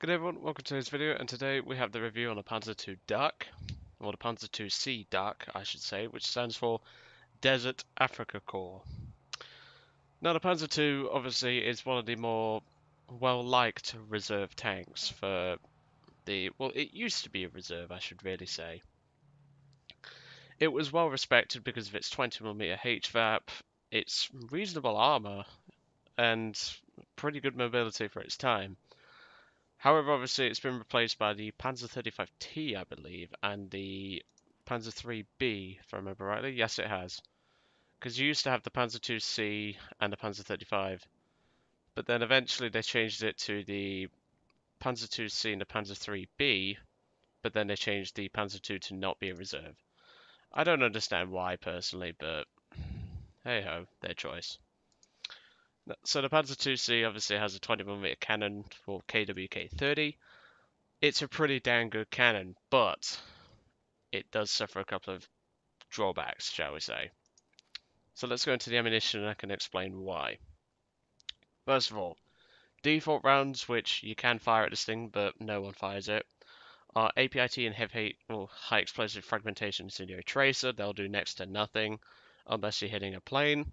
Good day everyone, welcome to this video, and today we have the review on the Panzer II DAK, or the Panzer II DAK I should say, which stands for Desert Africa Corps. Now the Panzer II obviously is one of the more well-liked reserve tanks for well, it used to be a reserve I should really say. It was well respected because of its 20mm HVAP, its reasonable armour, and pretty good mobility for its time. However, obviously it's been replaced by the Panzer 35T, I believe, and the Panzer III-B, if I remember rightly. Yes, it has. Because you used to have the Panzer II-C and the Panzer 35, but then eventually they changed it to the Panzer II-C and the Panzer III-B, but then they changed the Panzer II to not be a reserve. I don't understand why, personally, but hey-ho, their choice. So the Panzer II-C obviously has a 20mm cannon for KWK-30. It's a pretty damn good cannon, but it does suffer a couple of drawbacks, shall we say. So let's go into the ammunition and I can explain why. First of all, default rounds, which you can fire at this thing, but no one fires it, are APIT and heavy, or high explosive fragmentation incendiary tracer. They'll do next to nothing unless you're hitting a plane.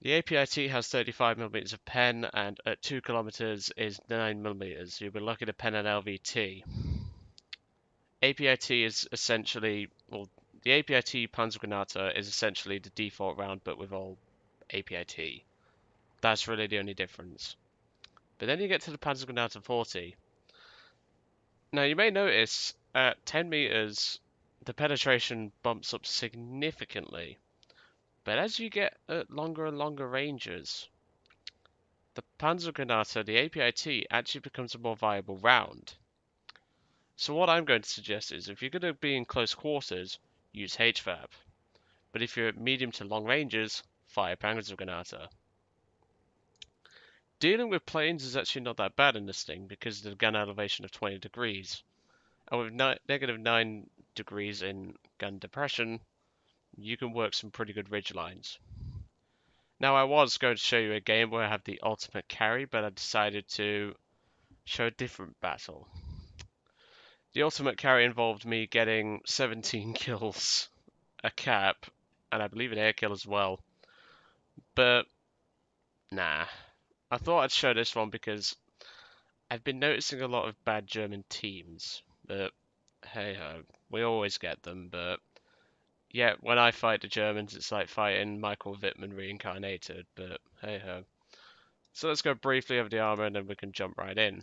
The APIT has 35mm of pen, and at 2 kilometers is 9mm. You'll be lucky to pen an LVT. APIT is essentially, well, the APIT Panzergranate is essentially the default round, but with all APIT. That's really the only difference. But then you get to the Panzergranate 40. Now you may notice at 10 meters, the penetration bumps up significantly. But as you get at longer and longer ranges, the Panzergranate, the APIT, actually becomes a more viable round. So what I'm going to suggest is, if you're going to be in close quarters, use HVAP. But if you're at medium to long ranges, fire Panzergranate. Dealing with planes is actually not that bad in this thing because of the gun elevation of 20 degrees. And with negative 9 degrees in gun depression, you can work some pretty good ridge lines. Now I was going to show you a game where I have the ultimate carry, but I decided to show a different battle. The ultimate carry involved me getting 17 kills, a cap, and I believe an air kill as well. But, nah. I thought I'd show this one because I've been noticing a lot of bad German teams. But, hey ho, we always get them, but yeah, when I fight the Germans, it's like fighting Michael Wittmann reincarnated, but hey ho. So let's go briefly over the armor and then we can jump right in.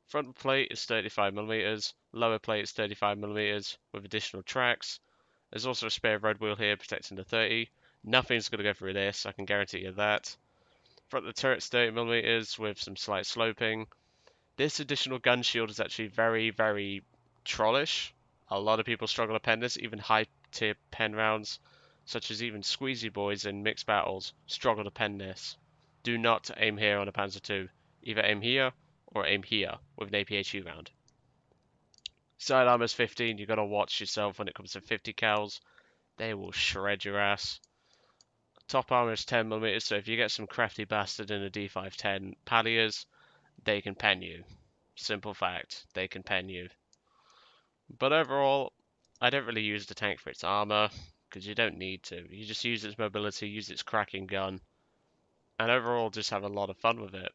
Front plate is 35mm, lower plate is 35mm with additional tracks. There's also a spare road wheel here protecting the 30. Nothing's going to go through this, I can guarantee you that. Front of the turret's 30mm with some slight sloping. This additional gun shield is actually very, very trollish. A lot of people struggle to pen this, even high tier pen rounds, such as even Squeezy Boys in mixed battles, struggle to pen this. Do not aim here on a Panzer II. Either aim here or aim here with an APHU round. Side armor's 15, you gotta watch yourself when it comes to 50 cals. They will shred your ass. Top armor is 10mm, so if you get some crafty bastard in a D510 Palliers, they can pen you. Simple fact, they can pen you. But overall, I don't really use the tank for its armor, because you don't need to. You just use its mobility, use its cracking gun, and overall just have a lot of fun with it.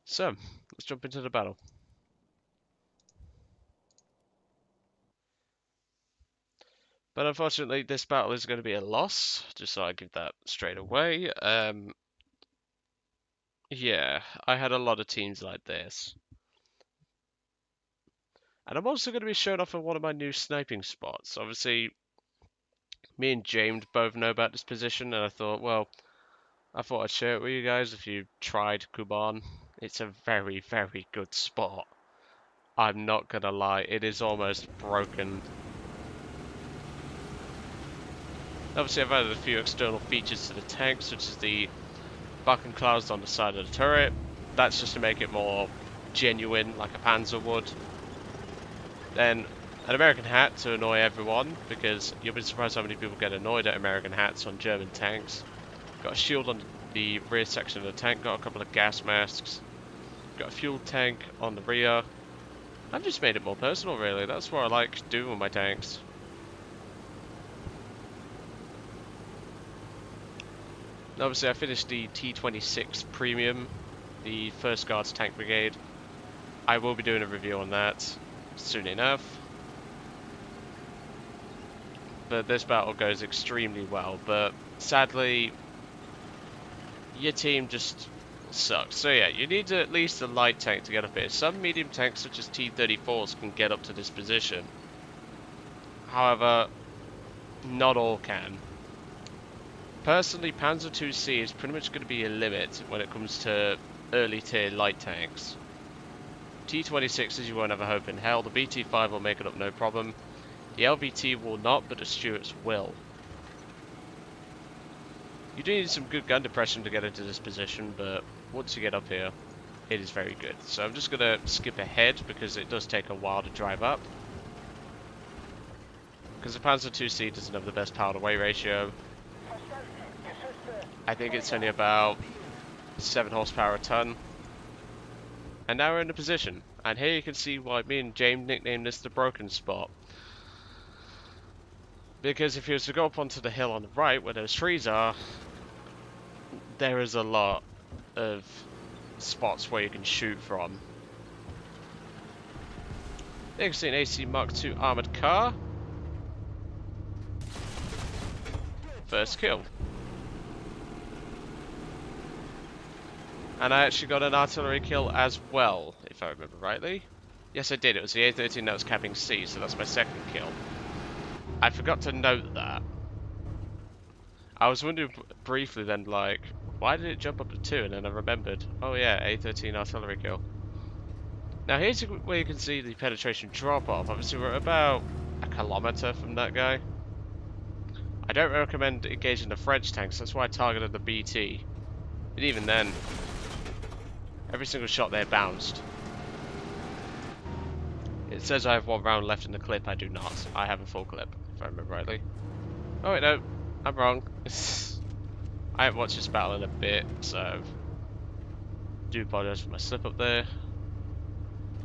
So, let's jump into the battle. But unfortunately, this battle is going to be a loss, just so I give that straight away. Yeah, I had a lot of teams like this. And I'm also going to be showing off on one of my new sniping spots. Obviously, me and James both know about this position, and I thought, well, I thought I'd share it with you guys if you tried Kuban. It's a very, very good spot. I'm not going to lie, it is almost broken. Obviously, I've added a few external features to the tank, such as the bucking clouds on the side of the turret. That's just to make it more genuine, like a Panzer would. Then an American hat to annoy everyone, because you'll be surprised how many people get annoyed at American hats on German tanks. Got a shield on the rear section of the tank, got a couple of gas masks. got a fuel tank on the rear. I've just made it more personal, really. That's what I like doing with my tanks. Obviously, I finished the T26 Premium, the 1st Guards Tank Brigade. I will be doing a review on that soon enough. But this battle goes extremely well, but sadly, your team just sucks. So yeah, you need at least a light tank to get up here. Some medium tanks, such as T-34s, can get up to this position. However, not all can. Personally, Panzer II is pretty much going to be a limit when it comes to early tier light tanks. T-26s you won't have a hope in hell. The BT-5 will make it up no problem. The LVT will not, but the Stuarts will. You do need some good gun depression to get into this position, but once you get up here, it is very good. So I'm just going to skip ahead because it does take a while to drive up. Because the Panzer II doesn't have the best power to weight ratio. I think it's only about 7 horsepower a ton. And now we're in a position. And here you can see why me and James nicknamed this the broken spot. Because if you was to go up onto the hill on the right where those trees are, there is a lot of spots where you can shoot from. You can see an AC Mark II armoured car. First kill. And I actually got an artillery kill as well, if I remember rightly. Yes, I did. It was the A13 that was capping C, so that's my second kill. I forgot to note that. I was wondering briefly then, like, why did it jump up to 2? And then I remembered, oh yeah, A13 artillery kill. Now here's where you can see the penetration drop off. Obviously we're about a kilometre from that guy. I don't recommend engaging the French tanks, that's why I targeted the BT. But even then, every single shot there bounced. It says I have 1 round left in the clip, I do not. I have a full clip, if I remember rightly. Oh wait, no, I'm wrong. I haven't watched this battle in a bit, so do apologise for my slip up there.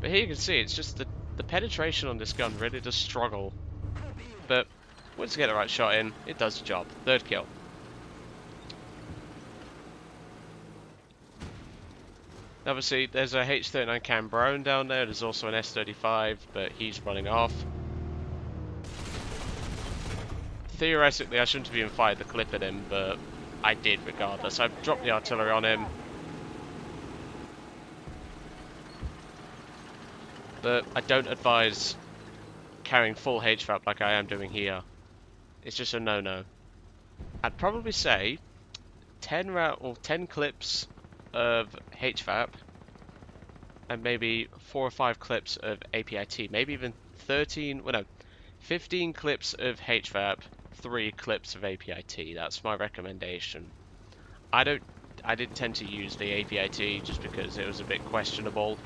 But here you can see, it's just the penetration on this gun really does struggle. But once you get the right shot in, it does the job. 3rd kill. Obviously, there's a H39 Cambronne down there. There's also an S35, but he's running off. Theoretically, I shouldn't have even fired the clip at him, but I did regardless. I've dropped the artillery on him. But I don't advise carrying full HVAP like I am doing here. It's just a no-no. I'd probably say 10 clips of HVAP and maybe 4 or 5 clips of APIT, maybe even 15 clips of HVAP, 3 clips of APIT. That's my recommendation. I didn't tend to use the APIT just because it was a bit questionable,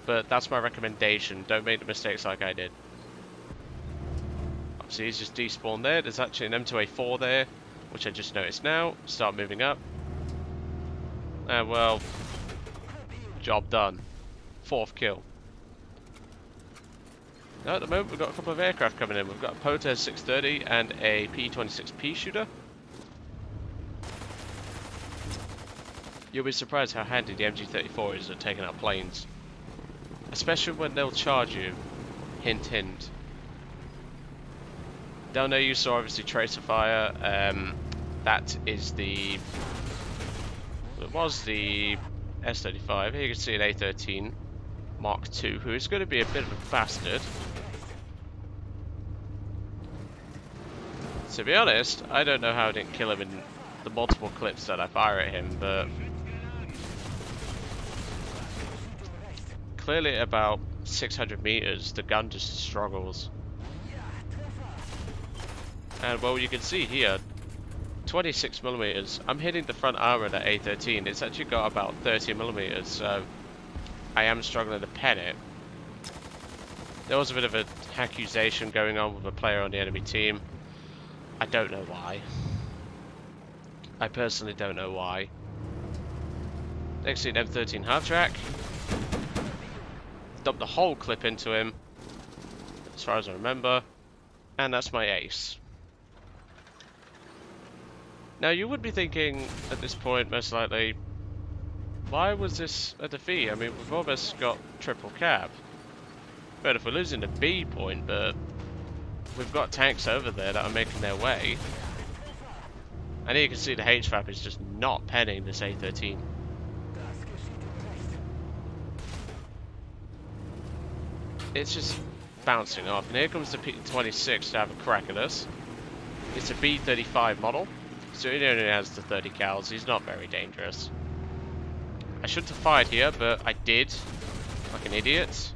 but that's my recommendation. Don't make the mistakes like I did. Obviously he's just despawned there. There's actually an M2A4 there, which I just noticed now. Start moving up. And well, job done. 4th kill. Now at the moment we've got a couple of aircraft coming in. We've got a Potes 630 and a P-26P shooter. You'll be surprised how handy the MG34 is at taking out planes. Especially when they'll charge you. Hint hint. Down there you saw obviously tracer fire. That is the... It was the S35. Here you can see an A13 Mark II, who is going to be a bit of a bastard. To be honest, I don't know how I didn't kill him in the multiple clips that I fire at him, but clearly at about 600 meters, the gun just struggles. And well, you can see here, 26 millimeters. I'm hitting the front armor of that A13. It's actually got about 30 millimeters, so I am struggling to pen it. There was a bit of an accusation going on with a player on the enemy team. I don't know why. I personally don't know why. Next to M13 half track. Dump the whole clip into him, as far as I remember. And that's my ace. Now you would be thinking at this point, most likely, why was this a defeat? I mean, we've almost got triple cap. But if we're losing the B point, but we've got tanks over there that are making their way. And here you can see the HVAP is just not penning this A13. It's just bouncing off. And here comes the P26 to have a crack at us. It's a B35 model, so he only has the 30 cals. He's not very dangerous. I shouldn't have fired here, but I did, like an idiot.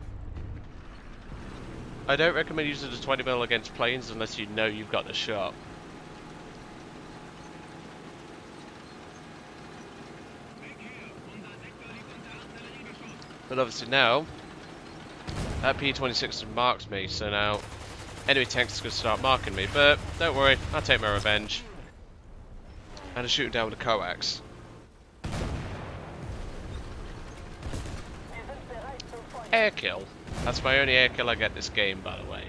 I don't recommend using the 20mm against planes unless you know you've got the shot. But obviously now, that P26 marks me, so now enemy tanks are going to start marking me. But don't worry, I'll take my revenge. And I'll shoot him down with a coax. Air kill. That's my only air kill I get this game, by the way.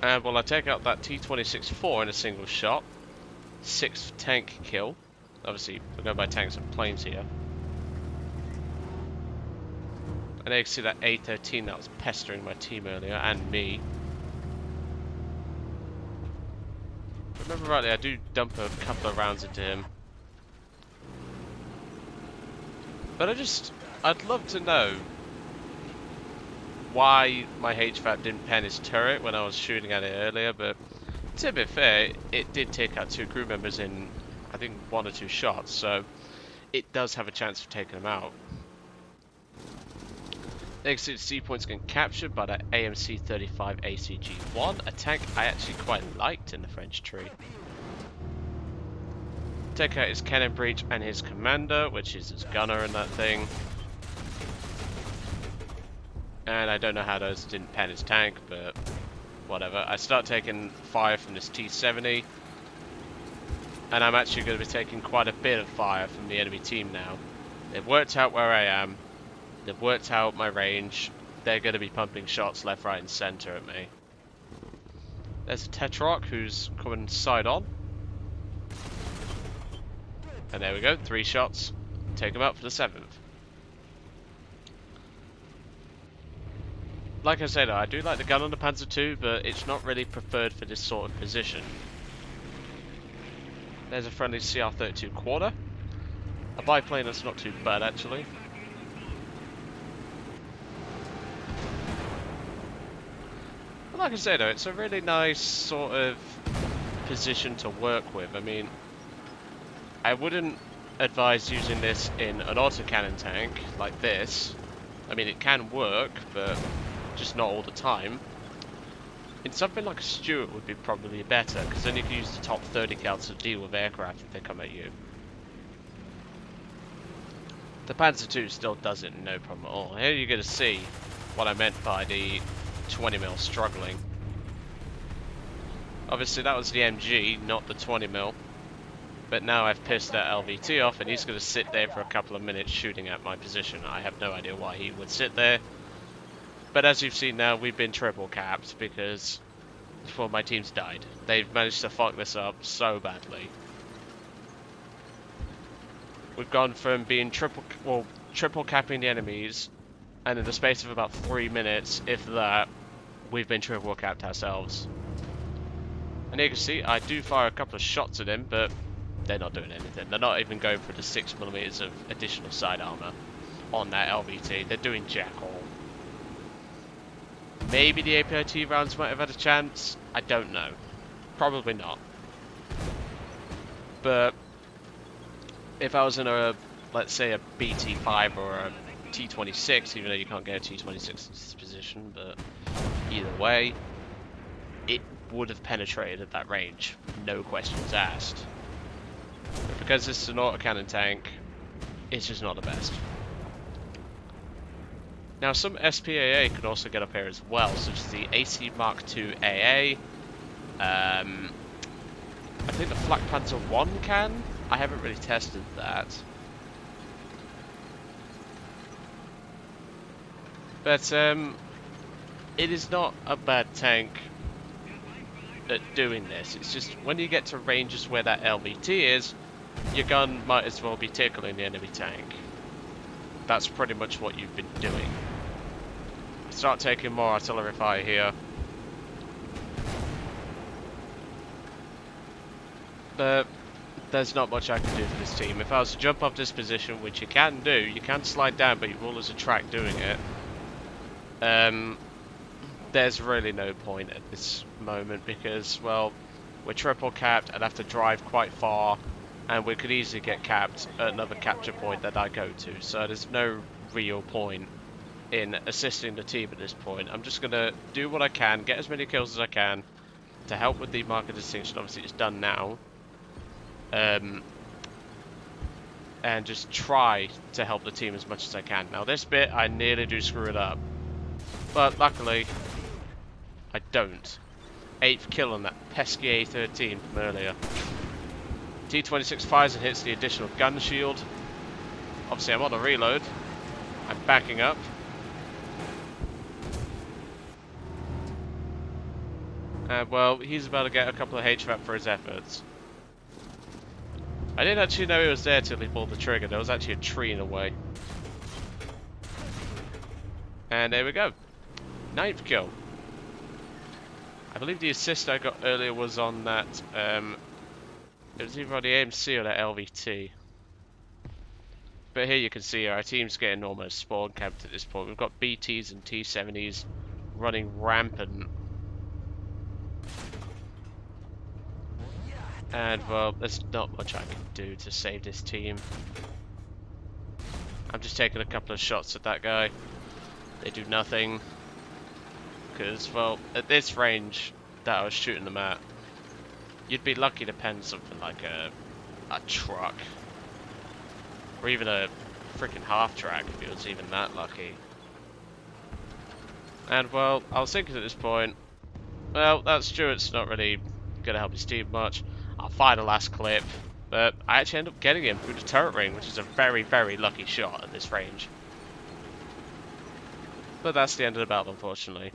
And will I take out that T-26-4 in a single shot? 6th tank kill. Obviously, we're going by tanks and planes here. And there you can see that A-13 that was pestering my team earlier, and me. If I remember rightly, I do dump a couple of rounds into him. But I'd love to know why my HVAP didn't pen his turret when I was shooting at it earlier, but to be fair, it did take out 2 crew members in, I think, 1 or 2 shots, so it does have a chance of taking them out. Next to the C point's getting captured by the AMC-35 ACG-1, a tank I actually quite liked in the French tree. Take out his cannon breach and his commander, which is his gunner in that thing. And I don't know how those didn't pen his tank, but whatever. I start taking fire from this T-70. And I'm actually going to be taking quite a bit of fire from the enemy team now. They've worked out where I am. They've worked out my range. They're going to be pumping shots left, right and centre at me. There's a Tetrarch who's coming side on. And there we go, 3 shots. Take him out for the 7th. Like I said, I do like the gun on the Panzer II, but it's not really preferred for this sort of position. There's a friendly CR-32 quarter. A biplane that's not too bad, actually. But like I said, though, it's a really nice sort of position to work with. I mean, I wouldn't advise using this in an autocannon tank like this. I mean, it can work, but just not all the time. In something like a Stuart would be probably better, because then you can use the top 30 cal to deal with aircraft if they come at you. The Panzer II still does it, no problem at all. Here you're going to see what I meant by the 20mm struggling. Obviously that was the MG, not the 20mm. But now I've pissed that LVT off and he's going to sit there for a couple of minutes shooting at my position. I have no idea why he would sit there. But as you've seen now, we've been triple capped because, well, my team's died. They've managed to fuck this up so badly. We've gone from being triple capping the enemies, and in the space of about 3 minutes, if that, we've been triple capped ourselves. And you can see, I do fire a couple of shots at him, but they're not doing anything. They're not even going for the 6mm of additional side armor on that LVT. They're doing jack all. Maybe the APIT rounds might have had a chance. I don't know. Probably not. But if I was in a, let's say, a BT5 or a T26, even though you can't get a T26 in this position, but either way, it would have penetrated at that range. No questions asked. But because this is an autocannon tank, it's just not the best. Now some SPAA can also get up here as well, such as the AC Mark II AA. I think the Flak Panzer I can. I haven't really tested that. But it is not a bad tank at doing this. It's just when you get to ranges where that LVT is, your gun might as well be tickling the enemy tank. That's pretty much what you've been doing. Start taking more artillery fire here. But there's not much I can do for this team. If I was to jump off this position, which you can do, you can slide down, but you will lose a track doing it. There's really no point at this moment because, well, we're triple capped. I'd have to drive quite far, and we could easily get capped at another capture point that I go to. So there's no real point in assisting the team at this point. I'm just gonna do what I can, get as many kills as I can to help with the marker distinction. Obviously, it's done now. And just try to help the team as much as I can. Now this bit, I nearly do screw it up. But luckily, I don't. 8th kill on that pesky A13 from earlier. T26 fires and hits the additional gun shield. Obviously I'm on a reload. I'm backing up. And well, he's about to get a couple of HVAP for his efforts. I didn't actually know he was there till he pulled the trigger. There was actually a tree in the way. And there we go. 9th kill. I believe the assist I got earlier was on that, it was either on the AMC or that LVT. But here you can see our team's getting almost spawn camped at this point. We've got BTs and T70s running rampant. And well, there's not much I can do to save this team. I'm just taking a couple of shots at that guy. They do nothing. Because, well, at this range that I was shooting them at, you'd be lucky to pen something like a truck. Or even a freaking half track if it was even that lucky. And, well, I was thinking at this point, well, that Stuart's not really going to help his team much. I'll fire the last clip. But I actually end up getting him through the turret ring, which is a very, very lucky shot at this range. But that's the end of the battle, unfortunately.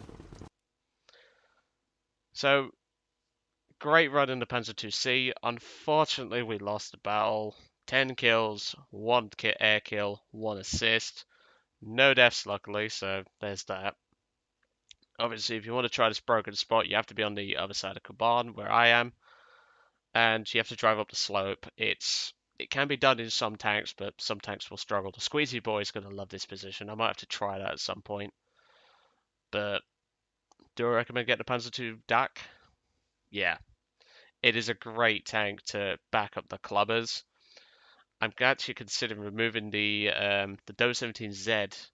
So, great run in the Panzer II. Unfortunately, we lost the battle. 10 kills, 1 air kill, 1 assist. No deaths, luckily, so there's that. Obviously, if you want to try this broken spot, you have to be on the other side of Kuban, where I am. And you have to drive up the slope. It can be done in some tanks, but some tanks will struggle. The Squeezy Boy is going to love this position. I might have to try that at some point. But do I recommend getting the Panzer II DAK? Yeah. It is a great tank to back up the clubbers. I'm actually considering removing the DO 17Z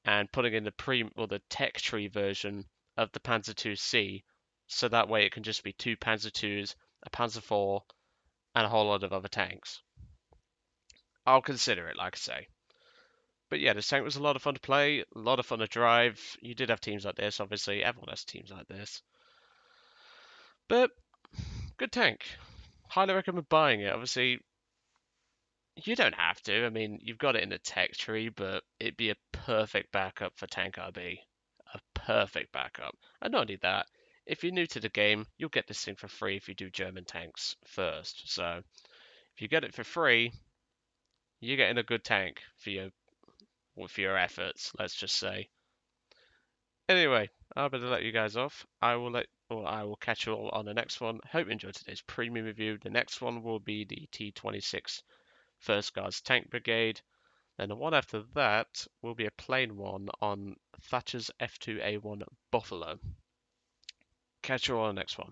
and putting in the tech tree version of the Panzer II-C, so that way it can just be 2 Panzer IIs, a Panzer IV, and a whole lot of other tanks. I'll consider it, like I say. But yeah, this tank was a lot of fun to play, a lot of fun to drive. You did have teams like this, obviously. Everyone has teams like this. But, good tank. Highly recommend buying it. Obviously, you don't have to. I mean, you've got it in the tech tree, but it'd be a perfect backup for Tank RB. A perfect backup. And not only that, if you're new to the game, you'll get this thing for free if you do German tanks first. So, if you get it for free, you're getting a good tank for your efforts, let's just say. Anyway, I'm going to let you guys off. I will catch you all on the next one. Hope you enjoyed today's premium review. The next one will be the T26 First Guards Tank Brigade. Then the one after that will be a plain one on Thatcher's F2A1 Buffalo. Catch you all on the next one.